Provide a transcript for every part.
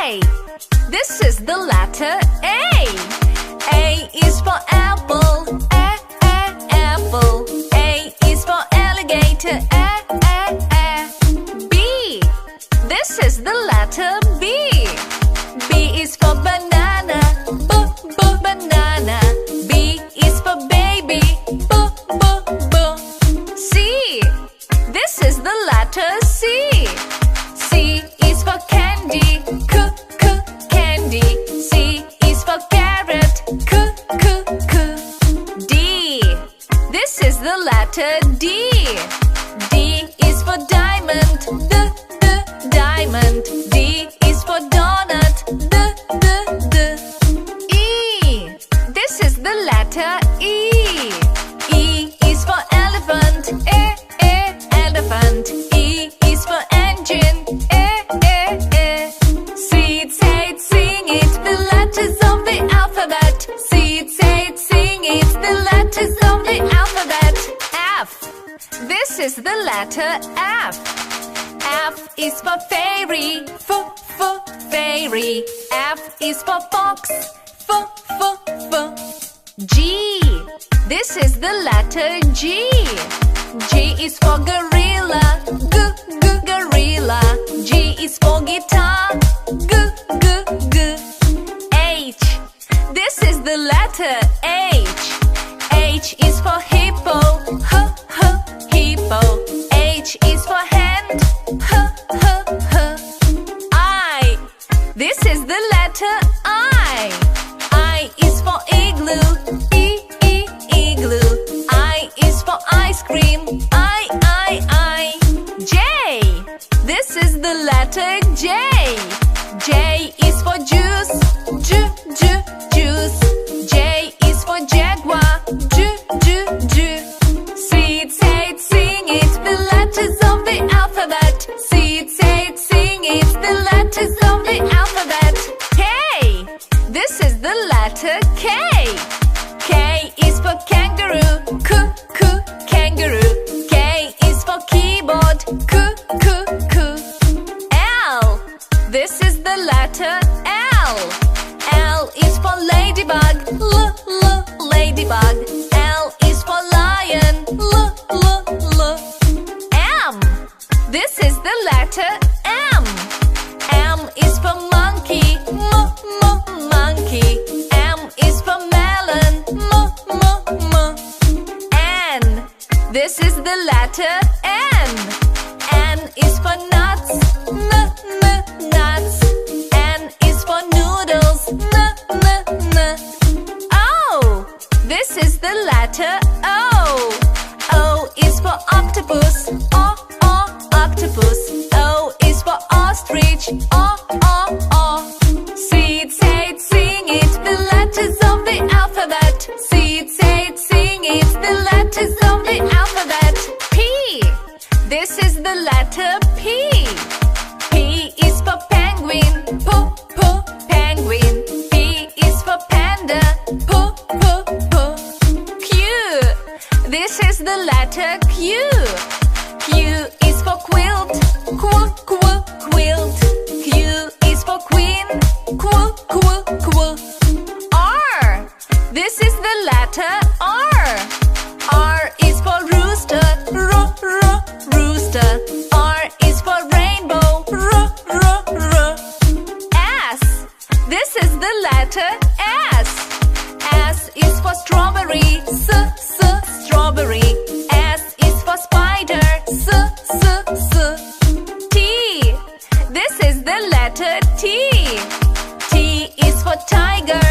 A. This is the letter A. A is for apple. Apple. A is for alligator. B. This is the letter B. B is for banana. Banana. B is for baby. C. This is the letter C. C is for candy. Candy. C is for carrot. D. This is the letter D. D is for diamond. Diamond. D is for donut. E. This is the letter E. E is for elephant. Elephant. E is for engine. Seed, say it, sing it, the letters of the alphabet. Seed, say it, sing it, the letters of the alphabet. F. This is the letter F. F is for fairy. Fairy. F is for fox. G. This is the letter G. G is for gorilla. Gorilla. G is for guitar. H. This is the letter H. H is for hippo. Hippo. H is for hand. I. This is the letter I. I is for igloo. Igloo. I is for ice cream. I. J. This is the letter J. J is for juice. Juice. J is for jaguar. Seed, say it, sing it, the letters of the alphabet. Seed, say it, sing it, the letters of the alphabet. K. This is the letter K. K is for kangaroo. Kangaroo. K is for keyboard. L. This is the letter L. L is for ladybug. Ladybug. L is for lion. M. This is the letter M. M is for monkey. Monkey. M is for melon. N. This is the letter N. N is for nuts. Nuts. N is for noodles. O. This is the letter O. O is for octopus. Octopus. O is for ostrich. Seed, say it, sing it, the letters of the alphabet. Seed, say it, sing it, the letters of the alphabet. P. This is the letter P. P is for penguin. Penguin. P is for panda. Q. This is the letter Q. Q is for quilt. Quilt. Q is for queen. R. This is the letter R. R is for rooster. Rooster. R is for rainbow. S. This is the letter S. S is for strawberry. Strawberry. S is for spider. T. This is the letter T. T is for tiger.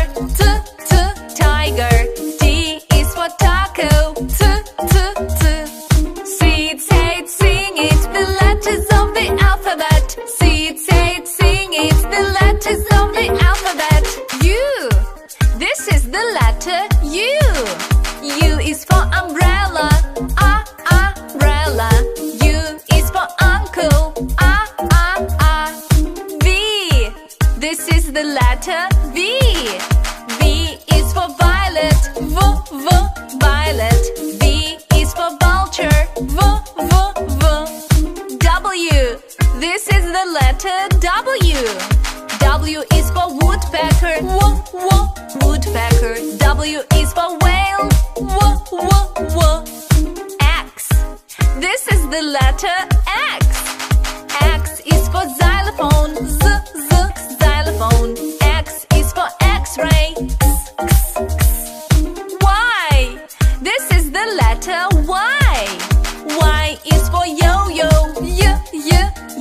Tiger. T is for taco. Seed, say it, sing it, the letters of the alphabet. Seed, say it, sing it, the letters of the alphabet. U. This is the letter U. U is for umbrella. Umbrella. U is for uncle. V. This is the letter V. V is for violet. Violet. V is for vulture. W. This is the letter W. W for woodpecker, woodpecker. W is for whale, X. This is the letter X. X is for xylophone, xylophone. X is for X-ray, Y. This is the letter Y. Y is for yo-yo,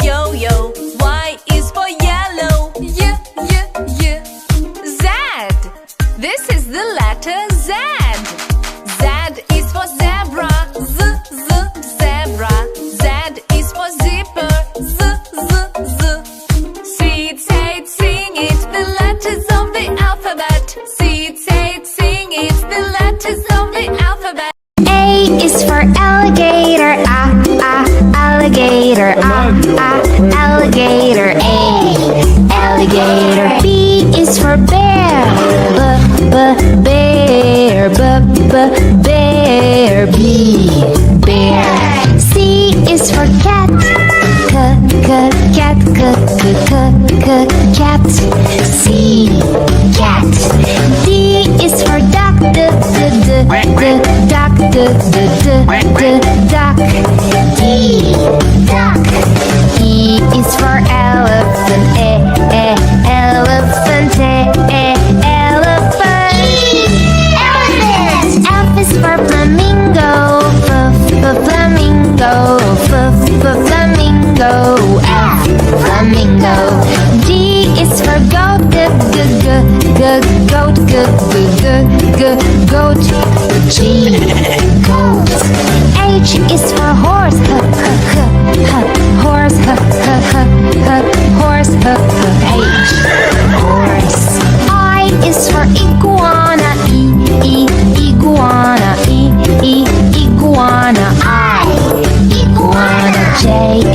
yo-yo. Y is for yellow, Z. This is the letter Z. Z is for zebra, zebra. Z is for zipper, Say it, sing it, the letters of the alphabet. Say it, sing it, the letters of the alphabet. A is for alligator, alligator, alligator, A, alligator. B is for bear, bear, bear, B, bear. C is for cat, cat, cat, C, cat. D is for duck, duck, duck, D, duck. E is for elephant, elephant, elephant. Elephant. F is for flamingo, flamingo, flamingo, F, flamingo. G is for goat, goat, goat, G, goat. H is for horse, horse, horse, H, horse. I is for iguana, iguana, iguana, I, iguana. J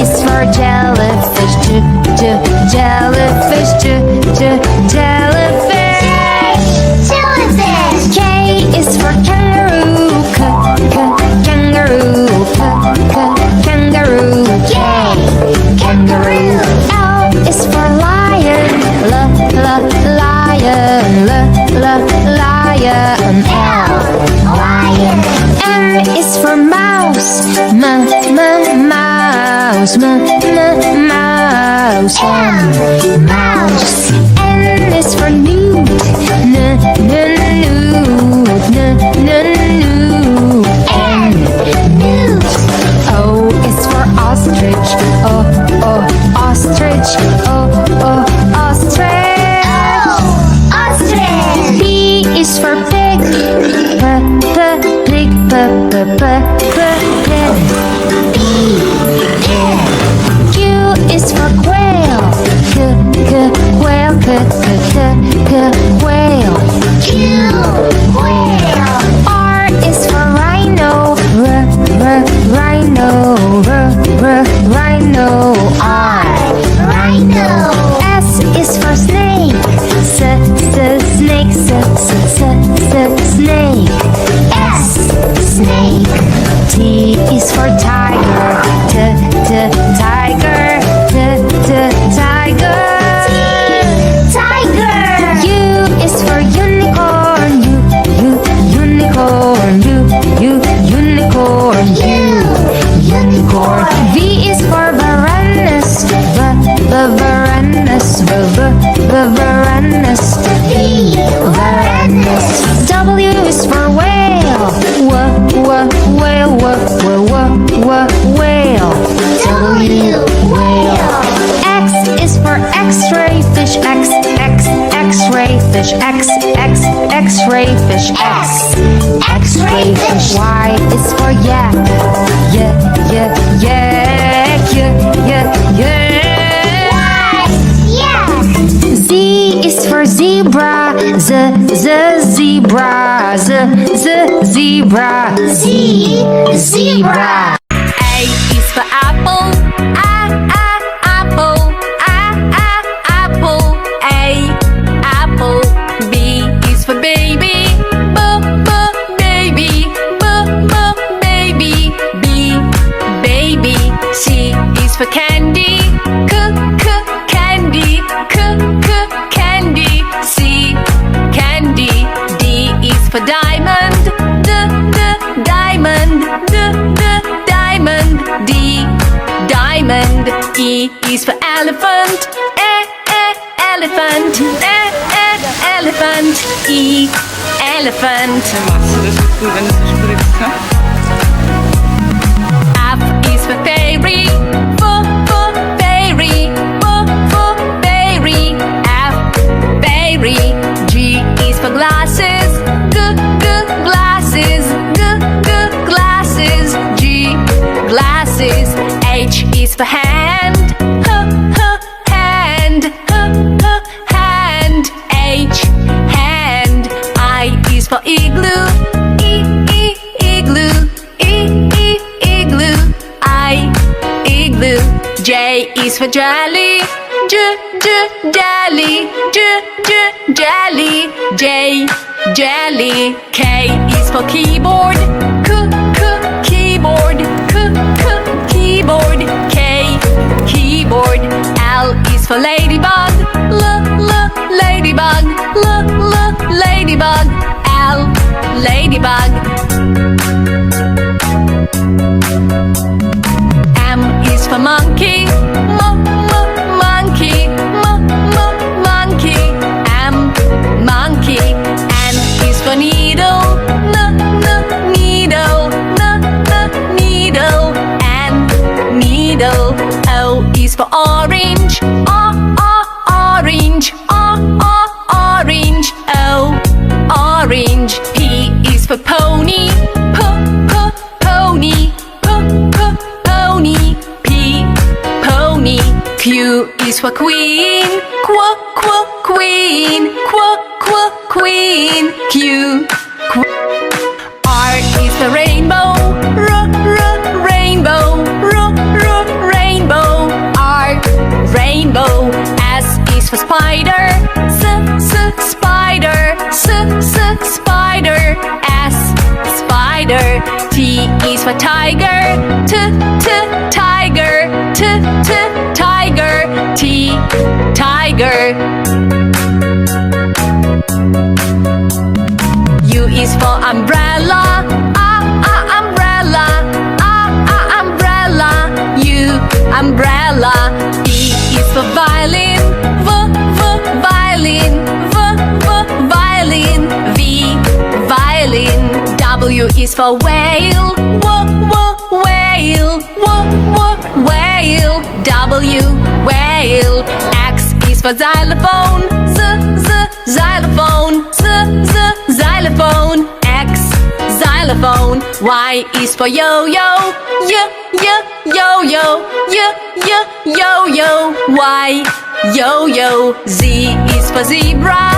is for jellyfish, jellyfish, jellyfish. Jellyfish. K is for kangaroo, kangaroo, kangaroo, K, kangaroo. L is for lion, lion, lion, L, lion. M is for mouse, mouse, mouse, mouse. N is for newt, newt, N, newt. O is for ostrich, ostrich, ostrich, ostrich. P is for pig, pig, pig, Q is for quail, quail, quail, Q, quail. R is for rhino, rhino, rhino, R, rhino. S is for snake, snake, snake, S, snake. T is for tiger, tiger, tiger, tiger. U is for unicorn, unicorn, unicorn, unicorn. V is for Varanus, Varanus, Varanus, V, Varanus. W is for whale, whale, whale, W, whale. X is for X-ray fish, X-ray fish, X-ray fish, X-ray fish. Y is for yak, Z is for zebra, zebra, zebra, Z, zebra. A is for apple, apple, apple, apple. B is for baby, baby, baby, baby. C is for candy, candy, candy. elephant. Elephant. Elephant. E, elephant. Wenn es so schwierig ist, ne? F is for fairy. Fairy. Fairy. F, fairy. G is for glasses. Glasses. Glasses. G, glasses. H is for hand. Hand. Hand. H, hand. I is for igloo. Igloo. Igloo. I, igloo. J is for jelly. Jelly. Jelly. J, jelly. K is for keyboard. Keyboard. Keyboard. K, keyboard. L is for ladybug. Ladybug. Ladybug. L, ladybug. M is for monkey. Monkey. Monkey. M, monkey. N is for needle. Needle. Needle. N, needle. O is for orange. Orange. Orange. O, orange. P is for pony. Pony. Pony. P, pony. Q is for queen. Queen. Queen. Q. R is for rainbow. Rainbow. Rainbow. R, rainbow. S is for spider. Spider. Spider. S, spider. T is for tiger. Tiger. Tiger. T, tiger. U is for umbrella. Umbrella. Umbrella. U, umbrella. V is for violin. Violin. Violin. V, violin. W is for whale. Whale. Whale. W, whale. X is for xylophone. Xylophone. Xylophone. X, xylophone. Y is for yo-yo. Yo-yo. Yo-yo. Y, yo-yo. Z is for zebra.